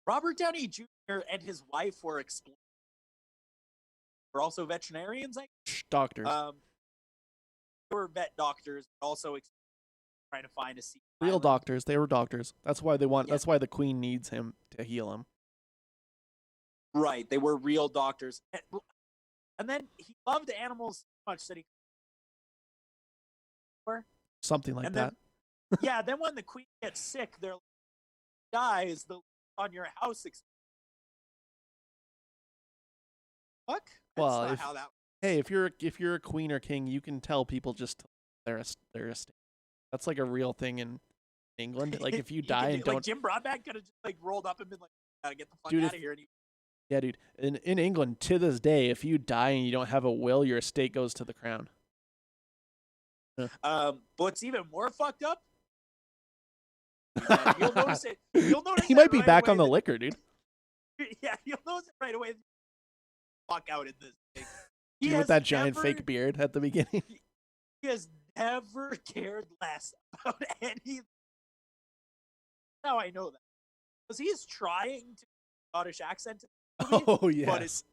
Robert Downey Jr. and his wife were explorers. They're also veterinarians, I Doctors. they were vet doctors, but also trying to find a secret Real island. doctors. They were doctors. That's why they want. Yeah. That's why the queen needs him to heal him. Right, they were real doctors. And then he loved animals so much that he. Something like And that. then- Yeah, then when the queen gets sick, they're like, dies the on your house. Fuck. That's Well, not if- how that. Hey, if you're a queen or king, you can tell people just their estate. That's like a real thing in England. Like if you die could and do- like don't. Jim Broadbent could have just like rolled up and been like, "Gotta get the fuck Dude, out if- of here." And he, Yeah, dude. In England, to this day, if you die and you don't have a will, your estate goes to the crown. what's even more fucked up? Yeah, you'll notice it. You'll notice He it might be right back away on the that- liquor, dude. Yeah, you'll notice it right away. Fuck out in this thing. He Dude, with has that giant never- fake beard at the beginning. He has never cared less about any. Now I know that because he is trying to Scottish accent. In the movie, Oh but yes.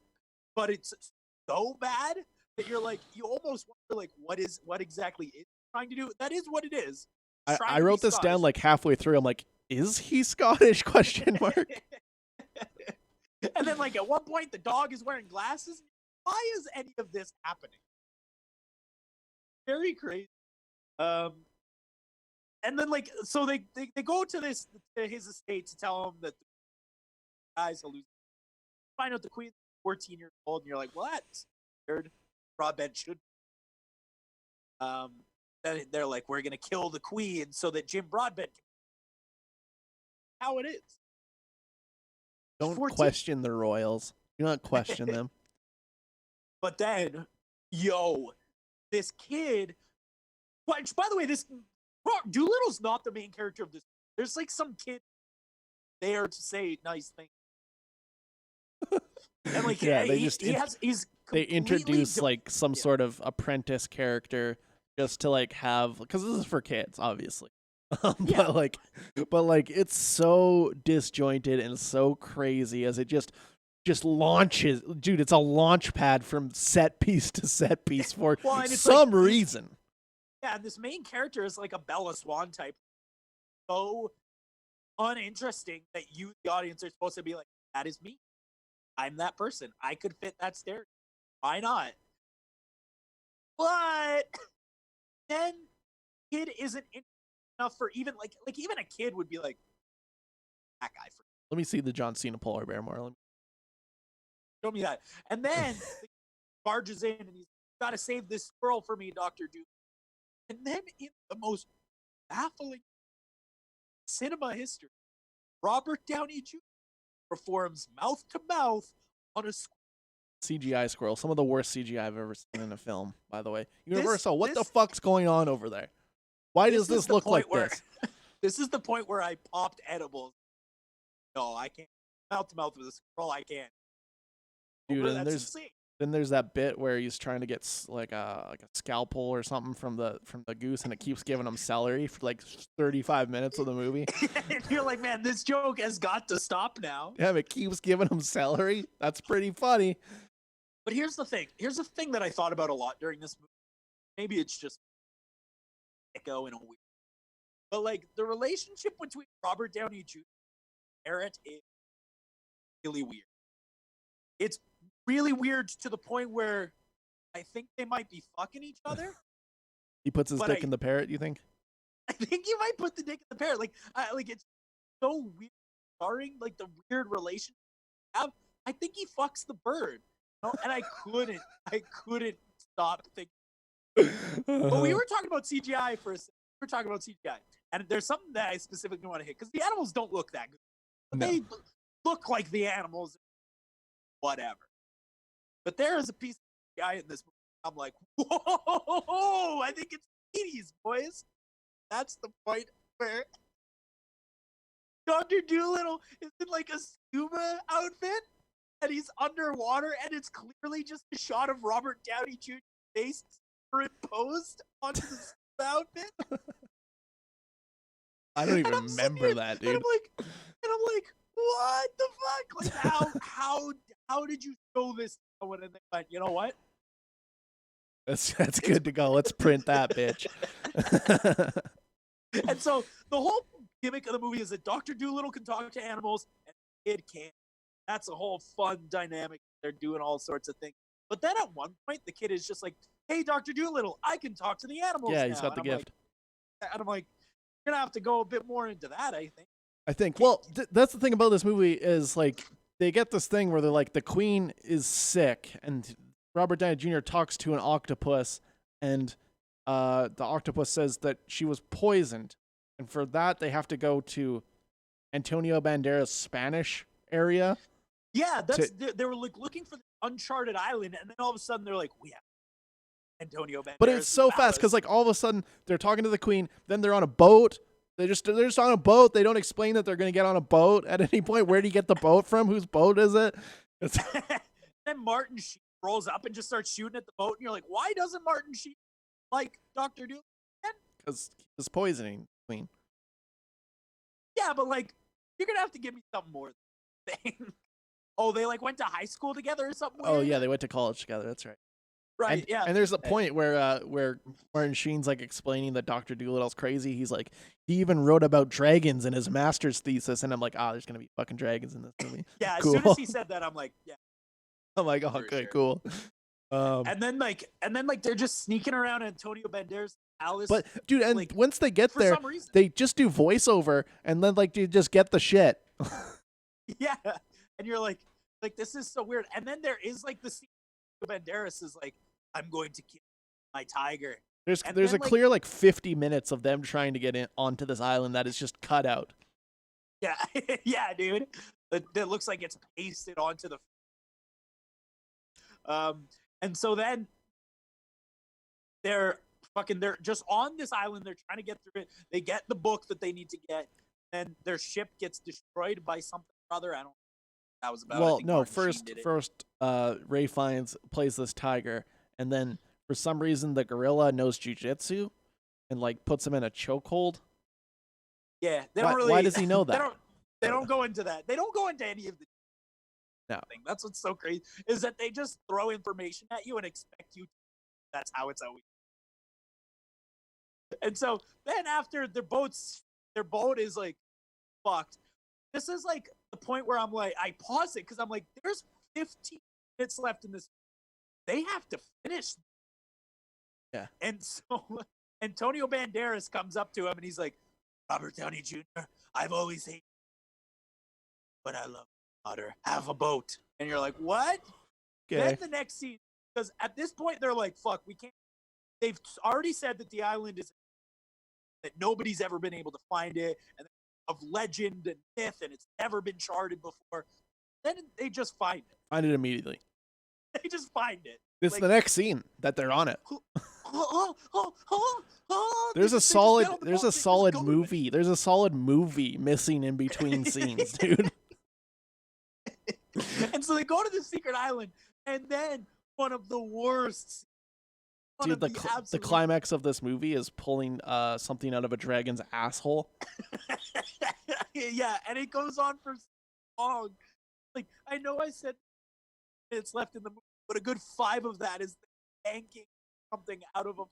it's so bad that you're like, you almost wonder like what exactly is he trying to do. That is what it is. He's trying I to be wrote this down Scottish. like halfway through. I'm like, is he Scottish? Question mark. And then like at one point the dog is wearing glasses. Why is any of this happening? Very crazy. And then like so they go to his estate to tell him that the guy's a loser. Find out the queen's 14 years old, and you're like, well, that's weird. Broadbent should. Then they're like, we're gonna kill the queen so that Jim Broadbent can. How it is. Don't 14. question the royals. Do not question them. But then, this kid. Which, by the way, Doolittle's not the main character of this. There's like some kid there to say nice things. And like, Yeah, they he, just he has he's They completely introduce de- like some yeah. sort of apprentice character just to like have, because this is for kids, obviously. Yeah. but like it's so disjointed and so crazy as it just launches, dude. It's a launch pad from set piece to set piece for Well, and it's some like- reason. Yeah, and this main character is like a Bella Swan type. So uninteresting that you, the audience, are supposed to be like, that is me. I'm that person. I could fit that stereotype. Why not? But then kid isn't enough for even like even a kid would be like, that guy for Let me see the John Cena polar bear more. show me that. And then the barges in and he's got to save this squirrel for me, Dr. Doom. And then in the most baffling cinema history, Robert Downey Jr. performs mouth to mouth on a squirrel. CGI squirrel. Some of the worst CGI I've ever seen in a film, by the way. Universal, what the fuck's going on over there? Why does this look like this? This is the point where I popped edibles. No, I can't. Mouth to mouth with a squirrel, I can't. Dude, and That's there's insane. then there's that bit where he's trying to get like a scalpel or something from the goose, and it keeps giving him celery for like 35 minutes of the movie. And you're like, man, this joke has got to stop now. Yeah, it keeps giving him celery. That's pretty funny. But here's the thing. Here's the thing that I thought about a lot during this movie. Maybe it's just echo in a weird. But like the relationship between Robert Downey Jr. and Barrett is really weird. It's really weird to the point where I think they might be fucking each other. He puts his dick in the parrot, you think? I think you might put the dick in the parrot. Like it's so weird, starring like the weird relationship they have. I think he fucks the bird. You know? And I couldn't stop thinking. But we were talking about CGI for a second. We were talking about CGI. And there's something that I specifically want to hit because the animals don't look that good. But they look like the animals. Whatever. But there is a piece of CGI in this movie. I'm like, whoa, I think it's 80s, boys. That's the point where Dr. Dolittle is in like a scuba outfit and he's underwater and it's clearly just a shot of Robert Downey Jr.'s face superimposed onto the scuba outfit. I don't even remember that, dude. And I'm like, what the fuck? Like, how did you show this to someone and they went, you know what? That's good to go. Let's print that, bitch. And so the whole gimmick of the movie is that Dr. Dolittle can talk to animals and the kid can't. That's a whole fun dynamic. They're doing all sorts of things. But then at one point, the kid is just like, hey, Dr. Dolittle, I can talk to the animals Yeah, now. he's got the gift. And I'm like, you're going to have to go a bit more into that, I think. Well, that's the thing about this movie is like they get this thing where they're like the queen is sick and Robert Downey Jr. talks to an octopus and the octopus says that she was poisoned, and for that they have to go to Antonio Banderas' Spanish area. Yeah, they were like looking for the uncharted island, and then all of a sudden they're like, we have Antonio Banderas. But it's so fast because like all of a sudden they're talking to the queen, then they're on a boat. They're just on a boat. They don't explain that they're going to get on a boat at any point. Where do you get the boat from? Whose boat is it? Then Martin Sheen rolls up and just starts shooting at the boat, and you're like, why doesn't Martin Sheen like Dr. Doolittle? Because he's poisoning queen. Yeah, but like you're gonna have to give me something more. Oh, they like went to high school together or something. Oh weird? yeah, they went to college together. That's right. Right. And, yeah. And there's a point where Martin Sheen's like explaining that Dr. Doolittle's crazy. He's like, he even wrote about dragons in his master's thesis, and I'm like, there's gonna be fucking dragons in this movie. Yeah. Cool. As soon as he said that, I'm like, yeah. I'm like, okay, cool. And then they're just sneaking around Antonio Banderas' Alice. But dude, and like, once they get for there, some reason. they just do voiceover, and then like you just get the shit. Yeah, and you're like this is so weird. And then there is like the scene where Banderas is like, I'm going to kill my tiger. There's And a then, clear like 50 minutes of them trying to get onto this island that is just cut out. Yeah, yeah, dude. That looks like it's pasted onto the. And so then they're just on this island. They're trying to get through it. They get the book that they need to get, and their ship gets destroyed by something or other. I don't know what that was about. Well, no, first Ray plays this tiger, and then for some reason the gorilla knows jujitsu and like puts him in a chokehold. Yeah, they don't really. Why does he know that? They don't go into that. They don't go into any of the. No. That's what's so crazy is that they just throw information at you and expect you. That's how it's always. And so then after their boat is like fucked. This is like the point where I'm like, I pause it because I'm like, there's 15 minutes left in this. They have to finish. Yeah. And so Antonio Banderas comes up to him and he's like, Robert Downey Jr., I've always hated, but I love water. Have a boat. And you're like, what? Okay. Then the next scene, because at this point they're like, fuck, we can't. They've already said that the island is that nobody's ever been able to find it, and of legend and myth, and it's never been charted before. Then they just find it. Find it immediately. They just find it. It's Like, the next scene that they're on it. There's They a just solid get on the there's boat, a they just solid go to it. movie. There's a solid movie missing in between scenes, dude. And so they go to the secret island, and then one of the worst. One Dude, of the absolute- climax of this movie is pulling something out of a dragon's asshole. Yeah, and it goes on for so long. Like, I know I said it's left in the movie, but a good 5 of that is yanking something out of a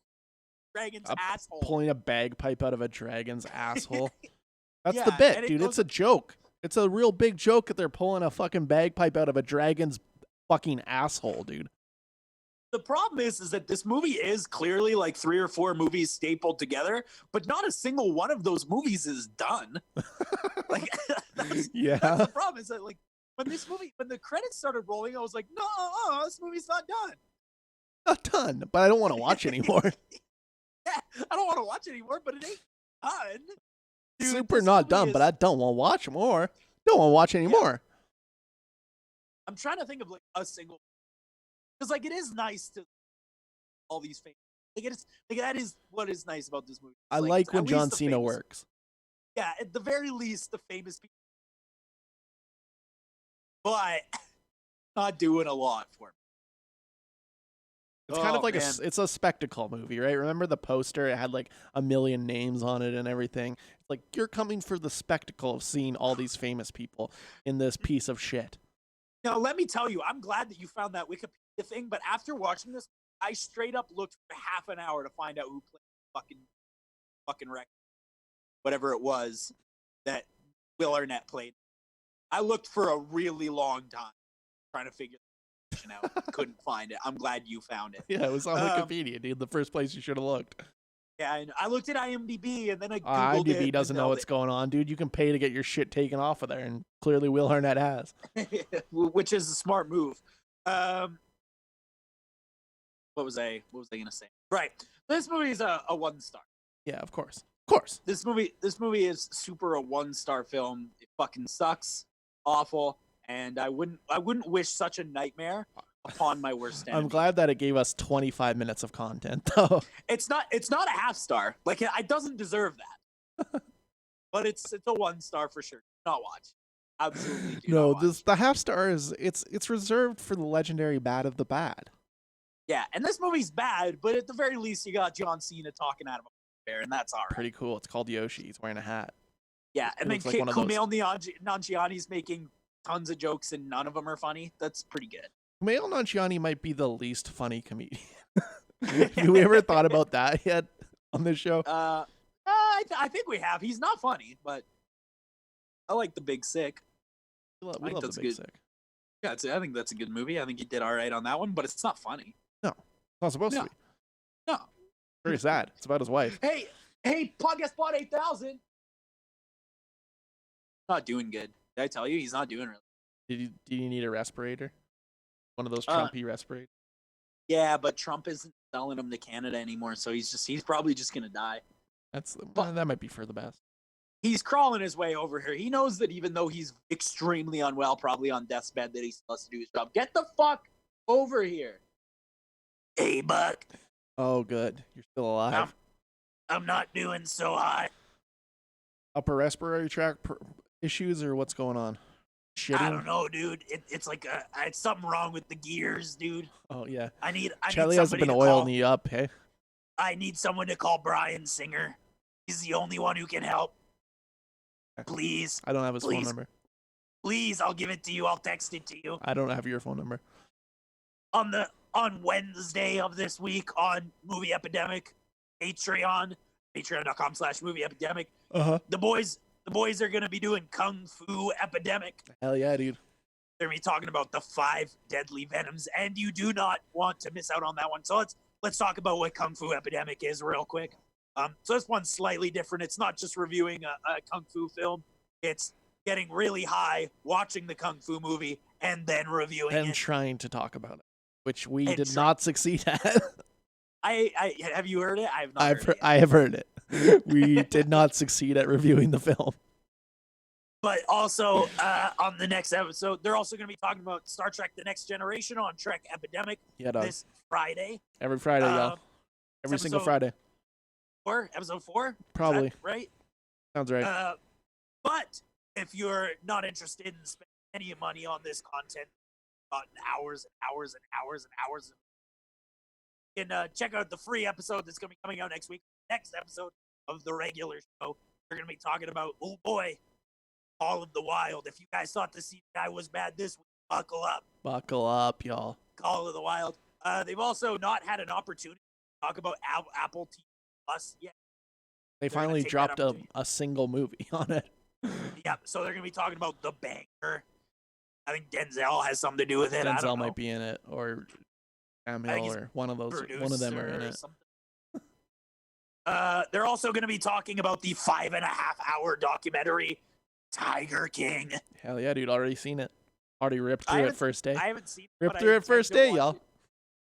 dragon's asshole. Pulling a bagpipe out of a dragon's asshole. That's Yeah, the bit, and it dude. goes- It's a joke. It's a real big joke that they're pulling a fucking bagpipe out of a dragon's fucking asshole, dude. The problem is that this movie is clearly like 3 or 4 movies stapled together, but not a single one of those movies is done. Like, that's Yeah. the problem. Is that like when the credits started rolling, I was like, no, this movie's not done. Not done, but I don't want to watch anymore. Yeah, I don't want to watch anymore, but it ain't done. Dude, Super this not movie done, is- but I don't want to watch more. Don't want to watch anymore. I'm trying to think of like a single, because like it is nice to all these famous. Like it is like that is what is nice about this movie. I Like, like at when least John the Cena famous- works. Yeah, at the very least, the famous people, but not doing a lot for me. It's kind of Oh, like man. it's a spectacle movie, right? Remember the poster? It had like a million names on it and everything. It's like you're coming for the spectacle of seeing all these famous people in this piece of shit. Now, let me tell you, I'm glad that you found that Wikipedia thing, but after watching this, I straight up looked for half an hour to find out who played fucking wreck, whatever it was that Will Arnett played. I looked for a really long time trying to figure it out. Couldn't find it. I'm glad you found it. Yeah, it was on Um, Wikipedia, dude. The first place you should have looked. Yeah, and I looked at IMDb and then I Googled it. IMDb doesn't know what's going on, dude. You can pay to get your shit taken off of there, and clearly Will Arnett has. Which is a smart move. What was I gonna say? Right. This movie is a 1 star. Yeah, of course. Of course. This movie is super a 1-star film. It fucking sucks, awful, and I wouldn't wish such a nightmare upon my worst enemy. I'm glad that it gave us 25 minutes of content, though. It's not a half star. Like it doesn't deserve that. But it's a 1 star for sure. Do not watch. Absolutely do No, not watch. the half star is it's reserved for the legendary bad of the bad. Yeah, and this movie's bad, but at the very least, you got John Cena talking at him there, and that's all right. Pretty cool. It's called Yoshi. He's wearing a hat. Yeah, and then looks like one of those. Kumail Nanjiani's making tons of jokes, and none of them are funny. That's pretty good. Kumail Nanjiani might be the least funny comedian. Have you ever thought about that yet on this show? I think we have. He's not funny, but I like The Big Sick. We think love that's the Big good. Sick. Yeah, I think that's a good movie. I think he did all right on that one, but it's not funny. It's not supposed No. to be. No. Very sad. It's about his wife. Hey, Podcast Pod 8000. Not doing good. Did I tell you he's not doing really? Did you need a respirator? One of those Uh, Trumpy respirators? Yeah, but Trump isn't selling them to Canada anymore, so he's probably just gonna die. That might be for the best. He's crawling his way over here. He knows that even though he's extremely unwell, probably on death's bed, that he still has to do his job. Get the fuck over here. Hey, Buck. Oh, good. You're still alive. I'm not doing so hot. Upper respiratory tract issues, or what's going on? Shitting? I don't know, dude. It's like it's something wrong with the gears, dude. Oh, yeah. I need Charlie hasn't somebody been to oiling call. you up, hey? I need someone to call Brian Singer. He's the only one who can help. Please, I don't have his phone Please. number. please, I'll give it to you. I'll text it to you. I don't have your phone number. On Wednesday of this week on Movie Epidemic, patreon.com/Movie Epidemic. Uh-huh. The boys are gonna be doing Kung Fu Epidemic. Hell yeah, dude. They're gonna be talking about the 5 deadly venoms, and you do not want to miss out on that one. So let's talk about what Kung Fu Epidemic is real quick. So this one's slightly different. It's not just reviewing a Kung Fu film. It's getting really high, watching the Kung Fu movie, and then reviewing And it. trying to talk about it, which we And did try- not succeed at. I have you heard it? I have not heard it yet. I have heard it. We did not succeed at reviewing the film. But also on the next episode, they're also going to be talking about Star Trek: The Next Generation on Trek Epidemic Yeah, dog. this Friday. Every Friday, y'all. Every single Friday. Episode 4? Probably. Is that right? Sounds right. But if you're not interested in spending any money on this content, hours and hours and hours and hours, you can check out the free episode that's going to be coming out next week. Next episode of the regular show, we're going to be talking about, oh boy, Call of the Wild. If you guys thought the CGI was bad this week, buckle up. Buckle up, y'all. Call of the Wild. They've also not had an opportunity to talk about Apple TV Plus yet. They They're gonna finally take dropped that a single movie on it. Yeah, so they're going to be talking about The Banker. I think Denzel has something to do with it. I Denzel don't know. might be in it, or Sam I think Hill, he's or one of those. One of them are in Producer or it. something. They're also going to be talking about the 5.5-hour documentary Tiger King. Hell yeah, dude! Already seen it. Already ripped through it first day. I haven't seen it. Ripped but I through it intend first to day, watch y'all. it.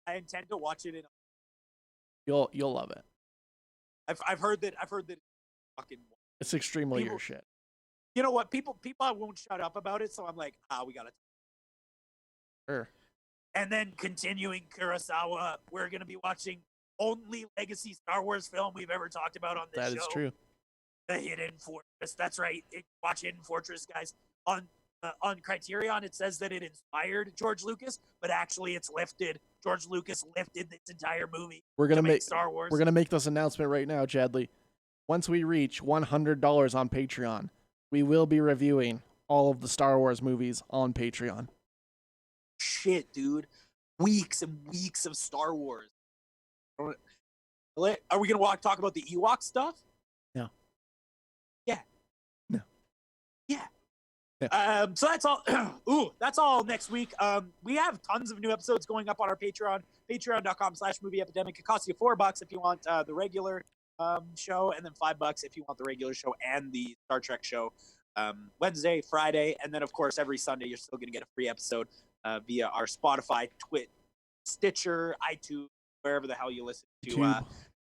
I intend to watch it. You'll love it. I've heard that it's fucking. It's extremely People- your shit. You know what? People won't shut up about it, so I'm like, we gotta. Sure. And then continuing Kurosawa, we're gonna be watching only legacy Star Wars film we've ever talked about on this show. That is true. The Hidden Fortress. That's right. Watch Hidden Fortress, guys. On Criterion, it says that it inspired George Lucas, but actually, it's lifted. George Lucas lifted this entire movie. We're gonna to make make Star Wars. We're gonna make this announcement right now, Chadley. Once we reach $100 on Patreon, we will be reviewing all of the Star Wars movies on Patreon. Shit, dude. Weeks and weeks of Star Wars. Are we gonna talk about the Ewok stuff? No. Yeah. No. Yeah. Yeah. So that's all. Ooh, that's all next week. We have tons of new episodes going up on our Patreon. Patreon.com/Movie Epidemic. It costs you $4 if you want the regular show, and then $5 if you want the regular show and the Star Trek show. Wednesday, Friday, and then of course every Sunday you're still gonna get a free episode via our Spotify, Twitch, Stitcher, iTunes, wherever the hell you listen to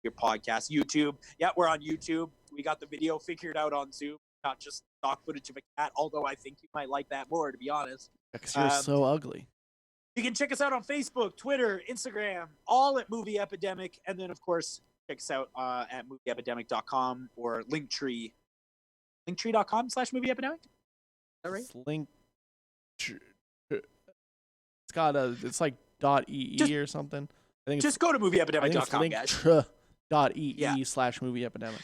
your podcast. YouTube. Yeah, we're on YouTube. We got the video figured out on Zoom, not just stock footage of a cat, although I think you might like that more, to be honest. Because you're so ugly. You can check us out on Facebook, Twitter, Instagram, all at Movie Epidemic, and then of course check us out at movieepidemic.com or Linktree. Linktree.com/Movie Epidemic. Is that right? It's link. It's like .ee Just- or something. I think Just go to I think it's movieepidemic.com, guys. linktree.ee/movieepidemic.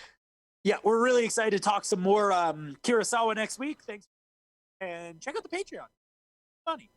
Yeah, we're really excited to talk some more Kurosawa next week. Thanks. And check out the Patreon. Funny.